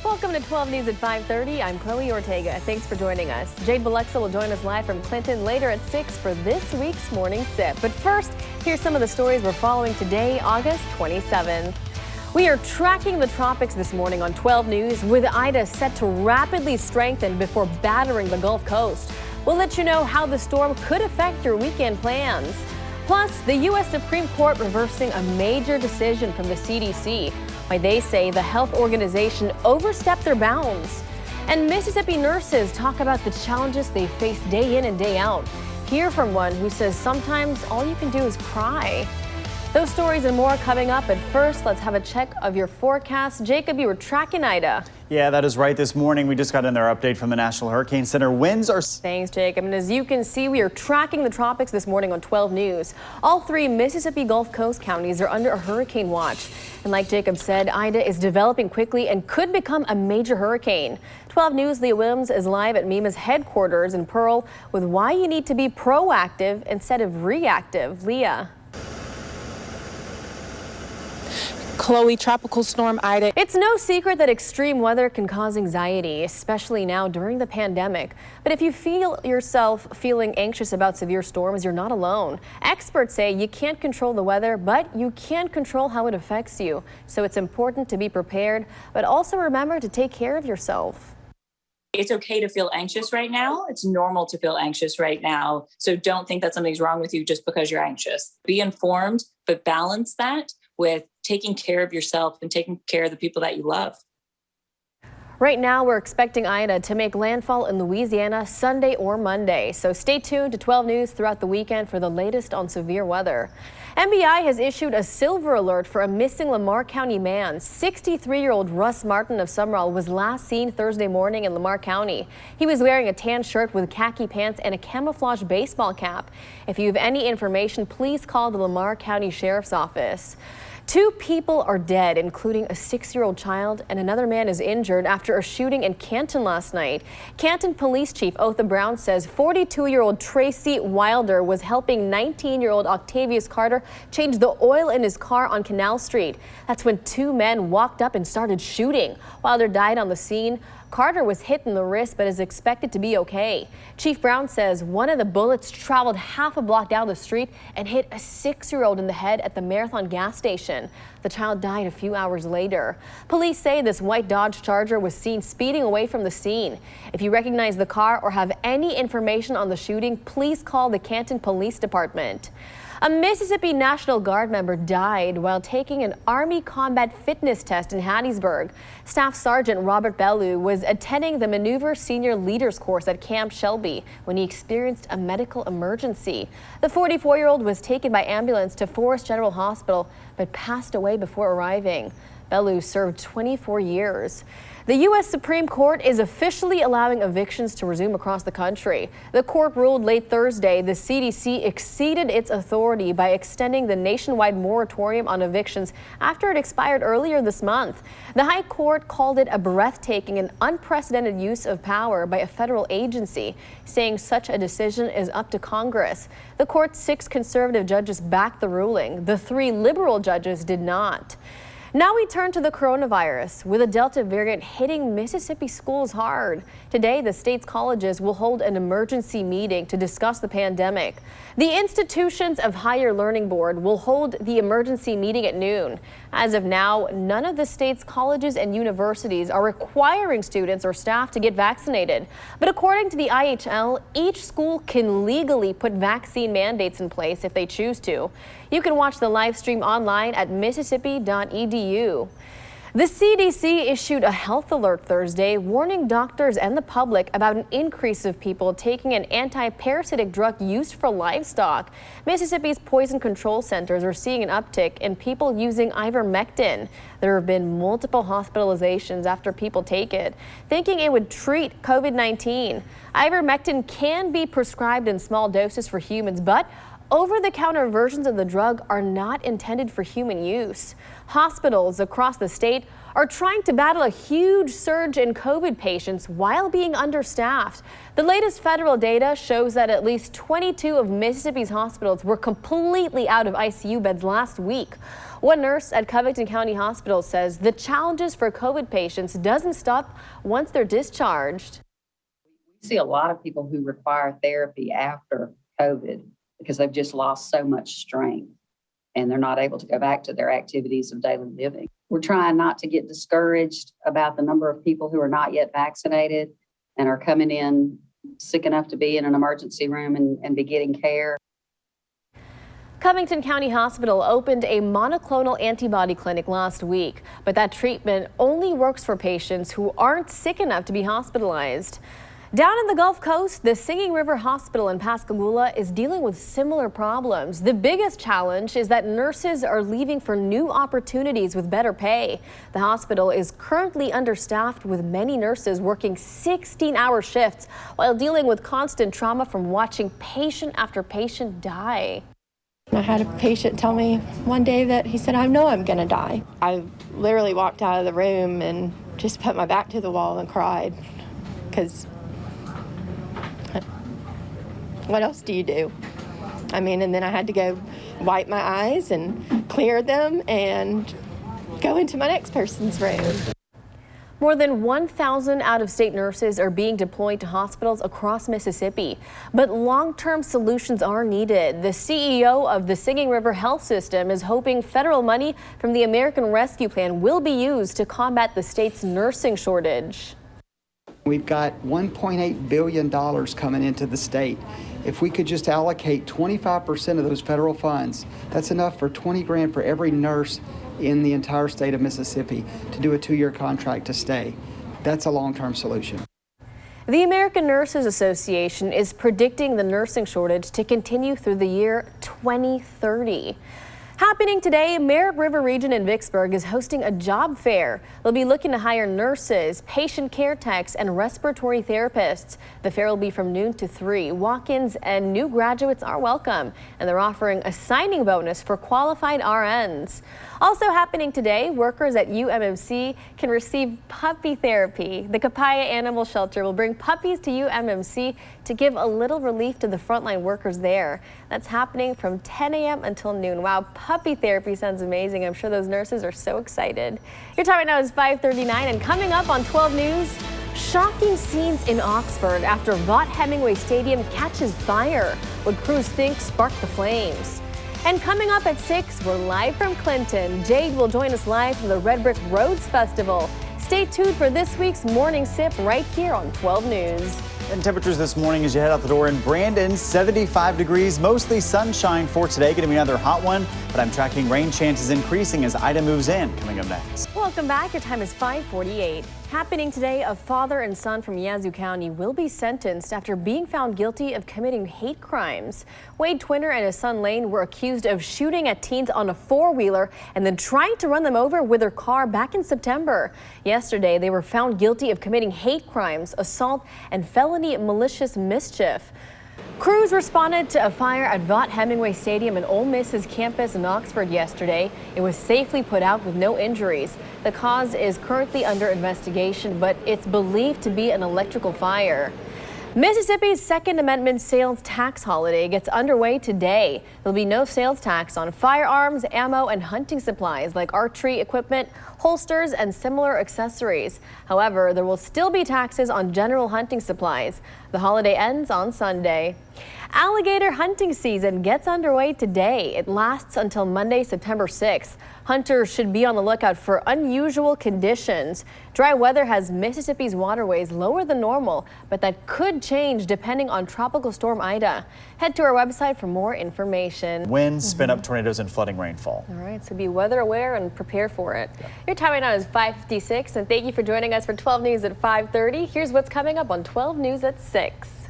Welcome to 12 News at 5:30. I'm Chloe Ortega. Thanks for joining us. Jade Bilexa will join us live from Clinton later at 6 for this week's Morning Sip. But first, here's some of the stories we're following today, August 27th. We are tracking the tropics this morning on 12 News with Ida set to rapidly strengthen before battering the Gulf Coast. We'll let you know how the storm could affect your weekend plans. Plus, the U.S. Supreme Court reversing a major decision from the CDC. Why they say the health organization overstepped their bounds. And Mississippi nurses talk about the challenges they face day in and day out. Hear from one who says sometimes all you can do is cry. Those stories and more coming up, but first let's have a check of your forecast. Jacob, you were tracking Ida. Yeah, that is right. This morning we just got another update from the National Hurricane Center. Winds are... Thanks, Jacob. And as you can see, we are tracking the tropics this morning on 12 News. All three Mississippi Gulf Coast counties are under a hurricane watch. And like Jacob said, Ida is developing quickly and could become a major hurricane. 12 News' Leah Williams is live at MEMA's headquarters in Pearl with why you need to be proactive instead of reactive. Leah. Chloe, Tropical Storm Ida. It's no secret that extreme weather can cause anxiety, especially now during the pandemic. But if you feel yourself feeling anxious about severe storms, you're not alone. Experts say you can't control the weather, but you can control how it affects you. So it's important to be prepared, but also remember to take care of yourself. It's okay to feel anxious right now. It's normal to feel anxious right now. So don't think that something's wrong with you just because you're anxious. Be informed, but balance that with taking care of yourself and taking care of the people that you love. Right now, we're expecting Ida to make landfall in Louisiana Sunday or Monday. So stay tuned to 12 News throughout the weekend for the latest on severe weather. MBI has issued a silver alert for a missing Lamar County man. 63-year-old Russ Martin of Sumrall was last seen Thursday morning in Lamar County. He was wearing a tan shirt with khaki pants and a camouflage baseball cap. If you have any information, please call the Lamar County Sheriff's Office. 2 people are dead, including a 6-year-old child, and another man is injured after a shooting in Canton last night. Canton Police Chief Otha Brown says 42-year-old Tracy Wilder was helping 19-year-old Octavius Carter change the oil in his car on Canal Street. That's when 2 men walked up and started shooting. Wilder died on the scene. Carter was hit in the wrist but is expected to be okay. Chief Brown says one of the bullets traveled half a block down the street and hit a 6-year-old in the head at the Marathon gas station. The child died a few hours later. Police say this white Dodge Charger was seen speeding away from the scene. If you recognize the car or have any information on the shooting, please call the Canton Police Department. A Mississippi National Guard member died while taking an Army combat fitness test in Hattiesburg. Staff Sergeant Robert Bellew was attending the Maneuver Senior Leaders course at Camp Shelby when he experienced a medical emergency. The 44-year-old was taken by ambulance to Forest General Hospital but passed away before arriving. Bellew served 24 years. The U.S. Supreme Court is officially allowing evictions to resume across the country. The court ruled late Thursday the CDC exceeded its authority by extending the nationwide moratorium on evictions after it expired earlier this month. The High Court called it a breathtaking and unprecedented use of power by a federal agency, saying such a decision is up to Congress. The court's 6 conservative judges backed the ruling. The 3 liberal judges did not. Now we turn to the coronavirus, with the Delta variant hitting Mississippi schools hard. Today, the state's colleges will hold an emergency meeting to discuss the pandemic. The Institutions of Higher Learning Board will hold the emergency meeting at noon. As of now, none of the state's colleges and universities are requiring students or staff to get vaccinated. But according to the IHL, each school can legally put vaccine mandates in place if they choose to. You can watch the live stream online at mississippi.edu. The CDC issued a health alert Thursday, warning doctors and the public about an increase of people taking an anti-parasitic drug used for livestock. Mississippi's poison control centers are seeing an uptick in people using ivermectin. There have been multiple hospitalizations after people take it, thinking it would treat COVID-19. Ivermectin can be prescribed in small doses for humans, but over-the-counter versions of the drug are not intended for human use. Hospitals across the state are trying to battle a huge surge in COVID patients while being understaffed. The latest federal data shows that at least 22 of Mississippi's hospitals were completely out of ICU beds last week. One nurse at Covington County Hospital says the challenges for COVID patients doesn't stop once they're discharged. We see a lot of people who require therapy after COVID because they've just lost so much strength and they're not able to go back to their activities of daily living. We're trying not to get discouraged about the number of people who are not yet vaccinated and are coming in sick enough to be in an emergency room and be getting care. Covington County Hospital opened a monoclonal antibody clinic last week, but that treatment only works for patients who aren't sick enough to be hospitalized. Down in the Gulf Coast, the Singing River Hospital in Pascagoula is dealing with similar problems. The biggest challenge is that nurses are leaving for new opportunities with better pay. The hospital is currently understaffed with many nurses working 16-hour shifts while dealing with constant trauma from watching patient after patient die. I had a patient tell me one day that he said, "I know I'm going to die." I literally walked out of the room and just put my back to the wall and cried because what else do you do? I mean, and then I had to go wipe my eyes and clear them and go into my next person's room. More than 1,000 out-of-state nurses are being deployed to hospitals across Mississippi, but long-term solutions are needed. The CEO of the Singing River Health System is hoping federal money from the American Rescue Plan will be used to combat the state's nursing shortage. We've got $1.8 billion coming into the state. If we could just allocate 25% of those federal funds, that's enough for 20 grand for every nurse in the entire state of Mississippi to do a 2-year contract to stay. That's a long-term solution. The American Nurses Association is predicting the nursing shortage to continue through the year 2030. Happening today, Merritt River Region in Vicksburg is hosting a job fair. They'll be looking to hire nurses, patient care techs, and respiratory therapists. The fair will be from noon to 3. Walk-ins and new graduates are welcome, and they're offering a signing bonus for qualified RNs. Also happening today, workers at UMMC can receive puppy therapy. The Capaya Animal Shelter will bring puppies to UMMC to give a little relief to the frontline workers there. That's happening from 10 a.m. until noon. Wow, puppy therapy sounds amazing. I'm sure those nurses are so excited. Your time right now is 5:39, and coming up on 12 News, shocking scenes in Oxford after Vaught Hemingway Stadium catches fire. What crews think sparked the flames. And coming up at 6, we're live from Clinton. Jade will join us live from the Red Brick Roads Festival. Stay tuned for this week's Morning Sip right here on 12 News. And temperatures this morning as you head out the door in Brandon, 75 degrees, mostly sunshine for today. Going to be another hot one, but I'm tracking rain chances increasing as Ida moves in. Coming up next. Welcome back. Your time is 5:48. Happening today, a father and son from Yazoo County will be sentenced after being found guilty of committing hate crimes. Wade Twinner and his son Lane were accused of shooting at teens on a four-wheeler and then trying to run them over with their car back in September. Yesterday, they were found guilty of committing hate crimes, assault, and felony malicious mischief. Crews responded to a fire at Vaught Hemingway Stadium in Ole Miss's campus in Oxford yesterday. It was safely put out with no injuries. The cause is currently under investigation, but it's believed to be an electrical fire. Mississippi's Second Amendment sales tax holiday gets underway today. There'll be no sales tax on firearms, ammo, and hunting supplies like archery equipment, holsters, and similar accessories. However, there will still be taxes on general hunting supplies. The holiday ends on Sunday. Alligator hunting season gets underway today. It lasts until Monday, September 6th. Hunters should be on the lookout for unusual conditions. Dry weather has Mississippi's waterways lower than normal, but that could change depending on Tropical Storm Ida. Head to our website for more information. Winds, spin-up tornadoes, and flooding rainfall. All right, so be weather aware and prepare for it. Yeah. Your time right now is 5:56, and thank you for joining us for 12 News at 5:30. Here's what's coming up on 12 News at 6.